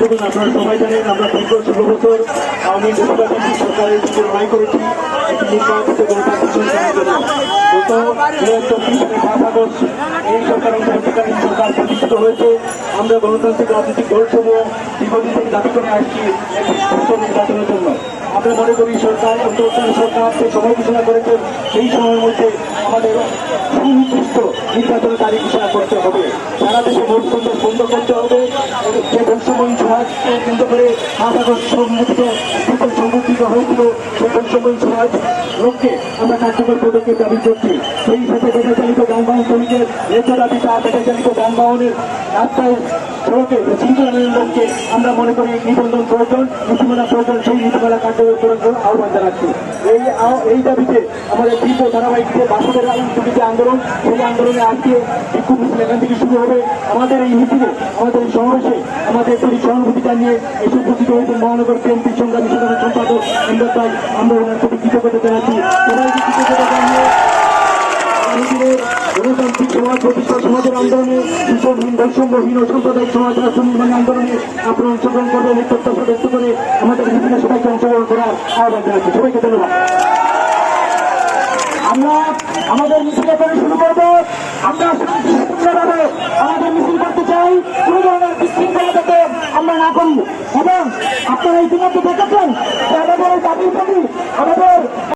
করুন। আপনারা সবাই জানেন আমরা দীর্ঘ 16 বছর আওয়ামী লীগ সরকারের দিকে লড়াই করেছি একটি নির্বাচিত গণতান্ত্রিক সরকারের জন্য। গত 2024 সালে 5 আগস্ট এই সরকার অন্তর্বর্তীকালীন সরকার প্রতিষ্ঠিত হয়েছে। আমরা গণতান্ত্রিক রাজনৈতিক দলসমূহ দীর্ঘদিন থেকে দাবি করে আসছি একটি সুষ্ঠু নির্বাচনের জন্য। আমরা মনে করি সরকার অন্তর্বর্তীকালীন সরকার যে সময় ঘোষণা করেছেন সেই সময়ের মধ্যে আমাদের সুনির্দিষ্ট নির্বাচনের তারিখ ঘোষণা করতে হবে। সারা দেশে ভোট সন্ত্রাস বন্ধ করতে হবে। যে বৈষম্যহীন সমাজকে কেন্দ্র করে 5 আগস্ট সংগঠিত হয়েছিল সেই বৈষম্যহীন সমাজ লোককে আমরা কার্যকর পদক্ষেপ দাবি করছি। সেই সাথে বেটাচালিত যানবাহন শ্রমিকের ন্যায্য দাবি তা বেটাচালিত যানবাহনের রাস্তায় সড়কে শৃঙ্খলার লোককে আমরা মনে করি নিবন্ধন প্রয়োজন, নীতিমালা প্রয়োজন। সেই নীতিমালা কার্যকর করার জন্য আহ্বান জানাচ্ছি। এই দাবিতে আমাদের দীর্ঘ ধারাবাহিক যে বাসুদের যে আন্দোলন, সেই আন্দোলনে আজকে বিক্ষোভ মিছিল এখান থেকে শুরু হবে। আমাদের এই মিছিলে, আমাদের এই সমাবেশে আমাদের প্রতি সহানুভূতি জানিয়ে এসে উপস্থিত হয়েছেন মহানগর বিএনপির সংগ্রামী সাধারণ সম্পাদক ইমদাদ ভাই। আমরা ওনার প্রতি কৃতজ্ঞতা জানাচ্ছি। সবাইকে কৃতজ্ঞতা জানিয়ে গণতান্ত্রিক সমাজ প্রতিষ্ঠা সমাজের আন্দোলনে শোষণহীন বৈষম্যহীন ও সাম্প্রদায়িক সমাজ রাষ্ট্র নির্মাণ আন্দোলনে আপনারা অংশগ্রহণ করবেন এই প্রত্যাশা ব্যক্ত করে আমাদের মিছিলে সবাইকে অংশগ্রহণ করার আহ্বান জানাচ্ছি। সবাইকে ধন্যবাদ। আমরা আমাদের মিছিল করে শুরু করবো। আমরা শান্তিপূর্ণভাবে আমাদের মিছিল করতে চাই। কোনো ধরনের বিশৃঙ্খলা যাতে আমরা না করি এবং আপনারা ইতিমধ্যে দেখেছেন আমাদের দাবির প্রতি আমাদের